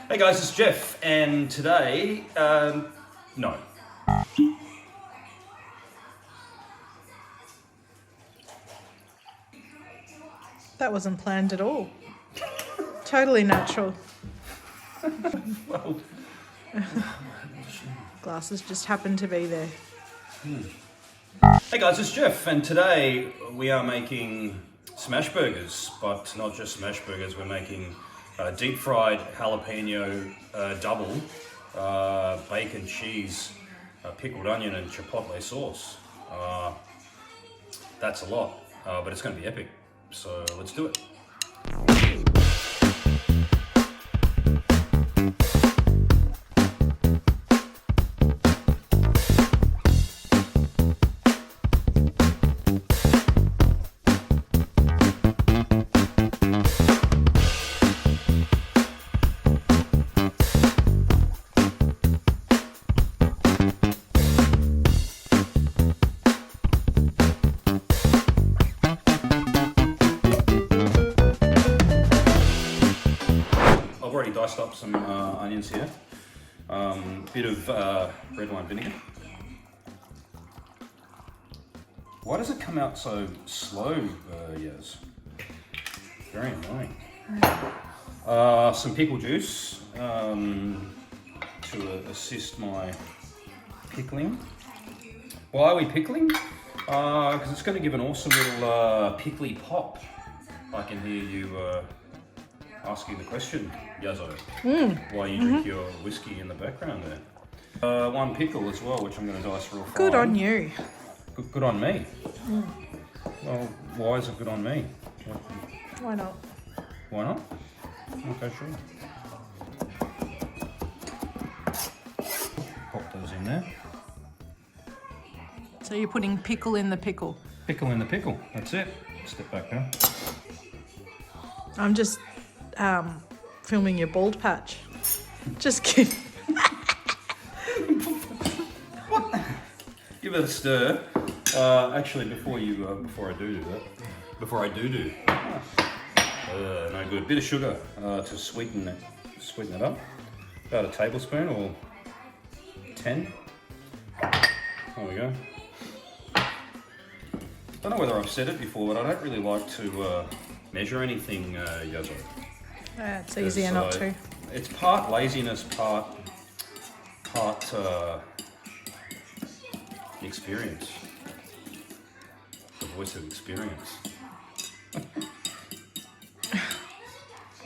Hey guys, it's Geoff, and today, no. That wasn't planned at all. Totally natural. Well, Glasses just happened to be there. hey guys, it's Geoff, and today we are making smash burgers, but not just smash burgers. We're making deep fried jalapeno double, bacon, cheese, pickled onion, and chipotle sauce. That's a lot, but it's going to be epic. So let's do it. Diced up some onions here, bit of red wine vinegar. Why does it come out so slow, Yas? Very annoying. Some pickle juice to assist my pickling. Why are we pickling? Because it's going to give an awesome little pickly pop. I can hear you asking the question, Yaso, while you drink your whiskey in the background there. One pickle as well, which I'm going to dice real fine. Good on you. Good on me. Well, why is it good on me? Why not? Why not? Okay, sure. Pop those in there. So you're putting pickle in the pickle? Pickle in the pickle, that's it. Step back now. I'm just filming your bald patch. Just kidding. What? Give it a stir. Actually, before I do that, no good. Bit of sugar to sweeten it up. About a tablespoon or 10. There we go. Don't know whether I've said it before, but I don't really like to measure anything, Yaso. It's easier not to. It's part laziness, part experience. The voice of experience.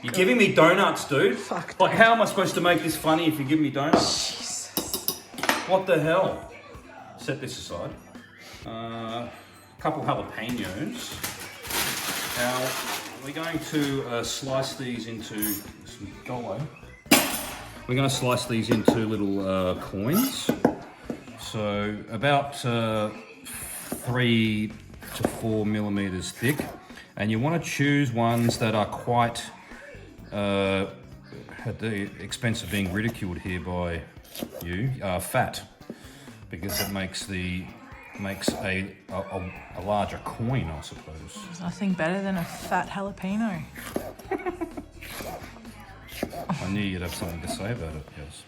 You're giving me donuts, dude. Fuck. Like, how am I supposed to make this funny if you give me donuts? Jesus. What the hell? Set this aside. A couple jalapenos. Now, we're going to slice these into some dolo. We're going to slice these into little coins. So about 3 to 4 millimeters thick. And you want to choose ones that are quite, at the expense of being ridiculed here by you, fat. Because it makes a larger coin, I suppose. There's nothing better than a fat jalapeno. I knew you'd have something to say about it, yes.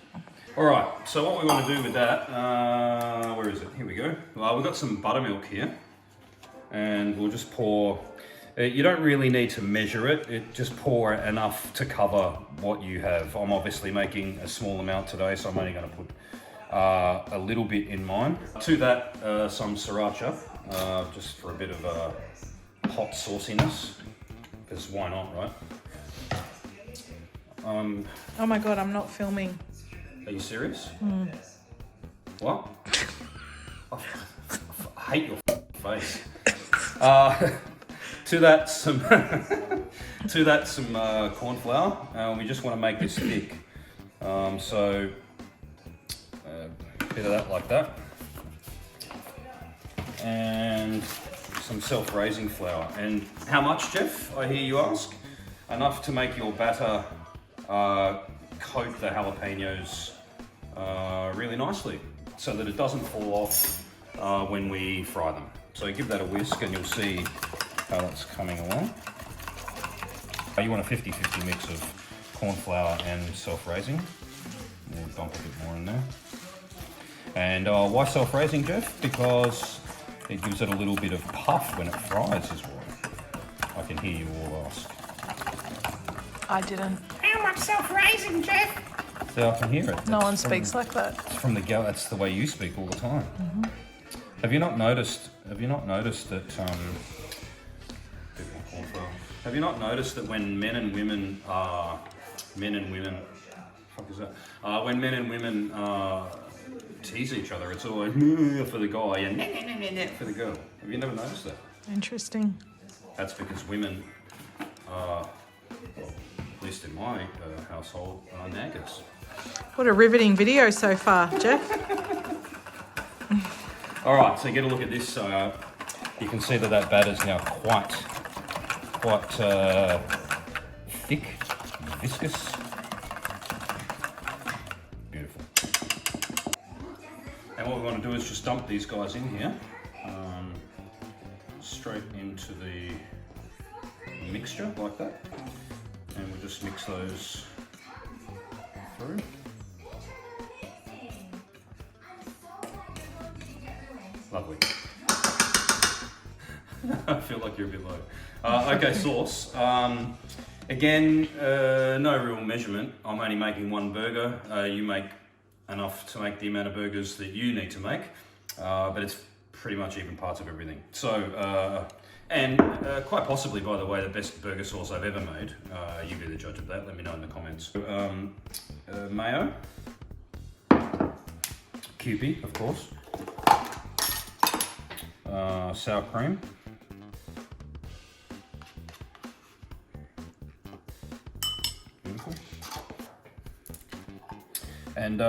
All right, so what we want to do with that, where is it? Here we go. Well, we've got some buttermilk here, and we'll just pour. You don't really need to measure it, just pour enough to cover what you have. I'm obviously making a small amount today, so I'm only going to put a little bit in mine. To that, some Sriracha, just for a bit of hot sauciness, because why not, right? Oh my god, I'm not filming. Are you serious? What? I hate your face. To that, some corn flour, and we just want to make this thick. So. Bit of that like that, and some self-raising flour. And how much, Geoff, I hear you ask? Enough to make your batter coat the jalapenos really nicely, so that it doesn't fall off when we fry them. So give that a whisk and you'll see how that's coming along. You want a 50-50 mix of corn flour and self-raising. We'll dump a bit more in there. And why self-raising, Geoff? Because it gives it a little bit of puff when it fries is why. I can hear you all ask. I didn't. How much self-raising, Geoff? So I can hear it. No one speaks like that. It's from the gal. That's the way you speak all the time. Have you not noticed? Have you not noticed that? Have you not noticed that when men and women, fuck is that? When men and women tease each other, it's always for the guy and for the girl. Have you never noticed that? Interesting. That's because women, well, at least in my household, are naggers. What a riveting video so far, Geoff. All right, so get a look at this. You can see that batter's now quite thick, viscous. Beautiful. And what we want to do is just dump these guys in here, straight into the mixture like that. And we'll just mix those through. Lovely. I feel like you're a bit low. Okay, sauce. Again, no real measurement. I'm only making one burger. You make enough to make the amount of burgers that you need to make, but it's pretty much even parts of everything. So, and quite possibly, by the way, the best burger sauce I've ever made. You be the judge of that. Let me know in the comments. Mayo, Kewpie, of course. Sour cream. Beautiful. And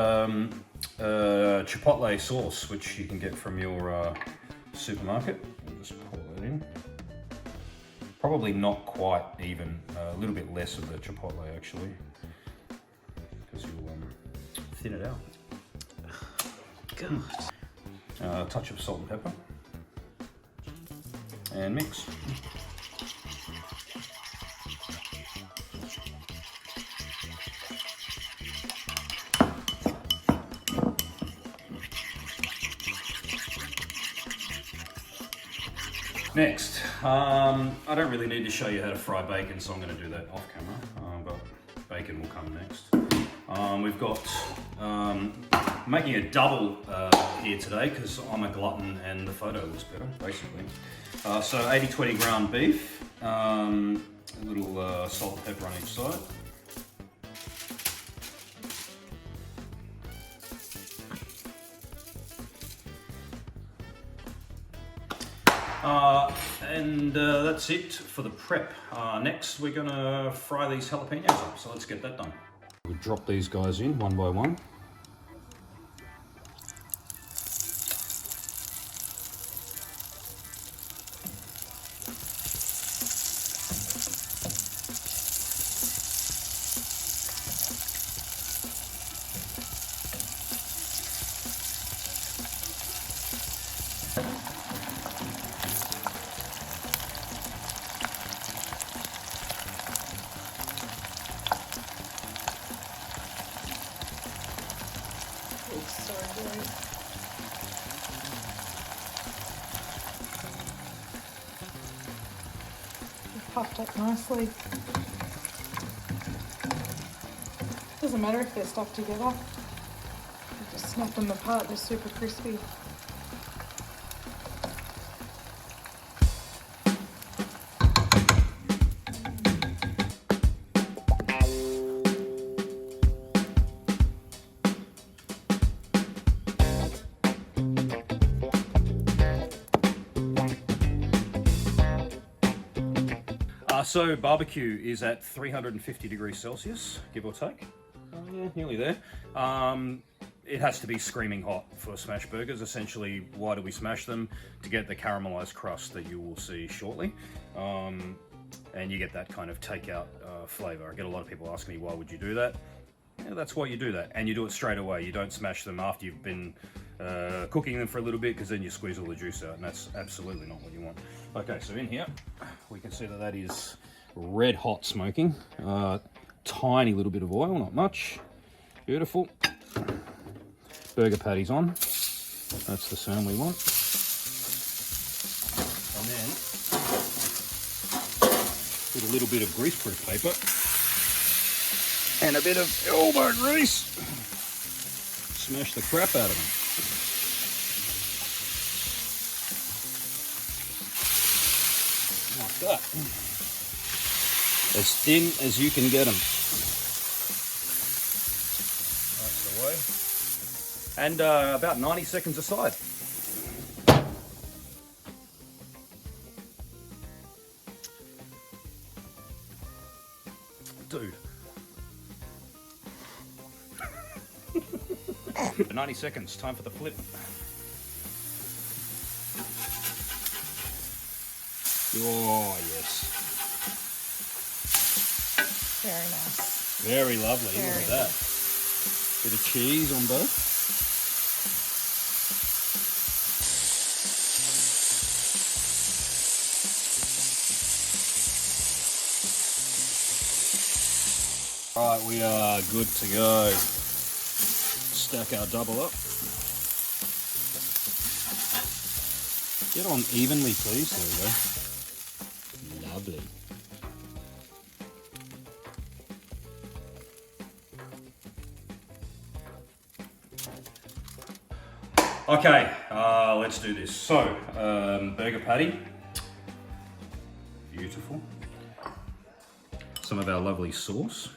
Chipotle sauce, which you can get from your supermarket. We'll just pour that in. Probably not quite even, a little bit less of the Chipotle actually, because you'll thin it out. God. A touch of salt and pepper. And mix. Next, I don't really need to show you how to fry bacon, so I'm going to do that off camera, but bacon will come next. We've got, making a double here today because I'm a glutton and the photo looks better, basically. So 80-20 ground beef, a little salt and pepper on each side. And that's it for the prep. Next we're gonna fry these jalapenos up, so let's get that done. We'll drop these guys in one by one. Puffed up nicely. Doesn't matter if they're stuck together. You just snap them apart, they're super crispy. So barbecue is at 350 degrees Celsius, give or take. Yeah, nearly there. It has to be screaming hot for smash burgers. Essentially, why do we smash them? To get the caramelized crust that you will see shortly. And you get that kind of takeout flavor. I get a lot of people asking me, why would you do that? Yeah, that's why you do that. And you do it straight away. You don't smash them after you've been cooking them for a little bit, because then you squeeze all the juice out, and that's absolutely not what you want. Okay, so in here, we can see that is red hot smoking. tiny little bit of oil, not much. Beautiful. Burger patties on. That's the sound we want. And then put a little bit of greaseproof paper and a bit of elbow grease. Smash the crap out of them. Like that. As thin as you can get them. That's the way. And about 90 seconds aside. Dude. 90 seconds, time for the flip. Oh, yes. Very nice. Very lovely. Very Look at that. Bit of cheese on both. Right, we are good to go. Stack our double up. Get on evenly, please. There we go. Lovely. Okay, let's do this. So, burger patty. Beautiful. Some of our lovely sauce.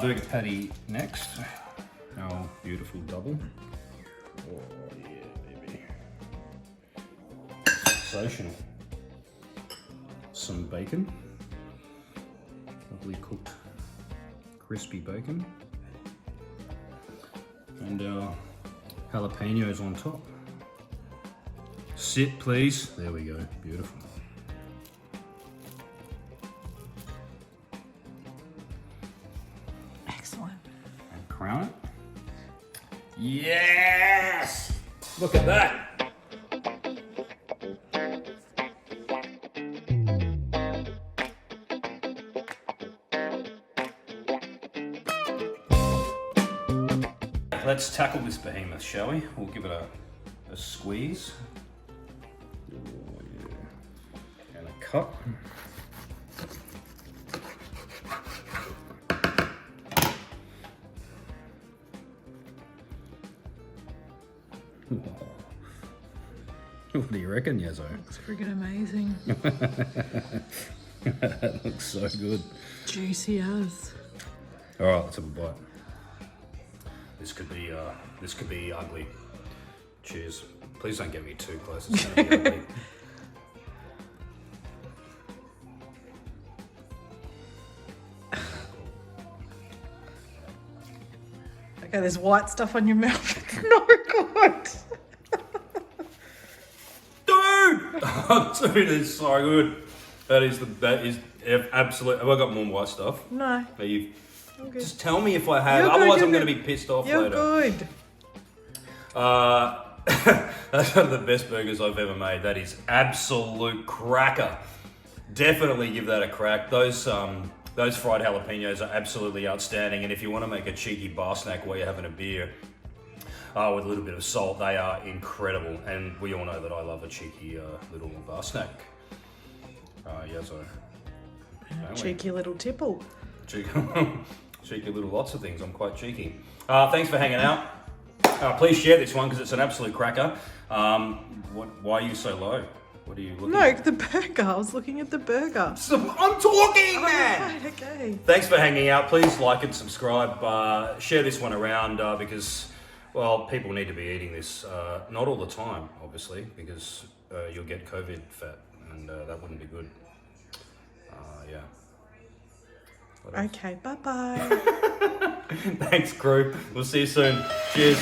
Burger patty next. Our beautiful double. Oh yeah, baby. Sensational. Some bacon. Lovely cooked, crispy bacon. And our jalapenos on top. Sit, please. There we go. Beautiful. Crown it. Yes! Look at that. Let's tackle this behemoth, shall we? We'll give it a squeeze. Oh, yeah. And a cut. What do you reckon, Yaso? Looks freaking amazing. That looks so good. Juicy as. All right, let's have a bite. This could be ugly. Cheers. Please don't get me too close. It's gonna be ugly. Okay, there's white stuff on your mouth. It's not good. Dude, it's so good. That is absolute. Have I got more white stuff? No. Are you? I'm good. Just tell me if I have. You're good, Otherwise, you're I'm going to good. be pissed off You're later. good. That's one of the best burgers I've ever made. That is absolute cracker. Definitely give that a crack. Those fried jalapenos are absolutely outstanding. And if you want to make a cheeky bar snack while you're having a beer, with a little bit of salt, they are incredible. And we all know that I love a cheeky little bar snack. Yaso. Cheeky little tipple. Cheeky little lots of things. I'm quite cheeky. Thanks for hanging out. Please share this one because it's an absolute cracker. Why are you so low? What are you looking No, at? the burger. I was looking at the burger. I'm talking, man! Right, okay. Thanks for hanging out. Please like and subscribe. Share this one around because, well, people need to be eating this. Not all the time, obviously, because you'll get COVID fat and that wouldn't be good. Yeah. Okay, bye-bye. Thanks, crew. We'll see you soon. Cheers.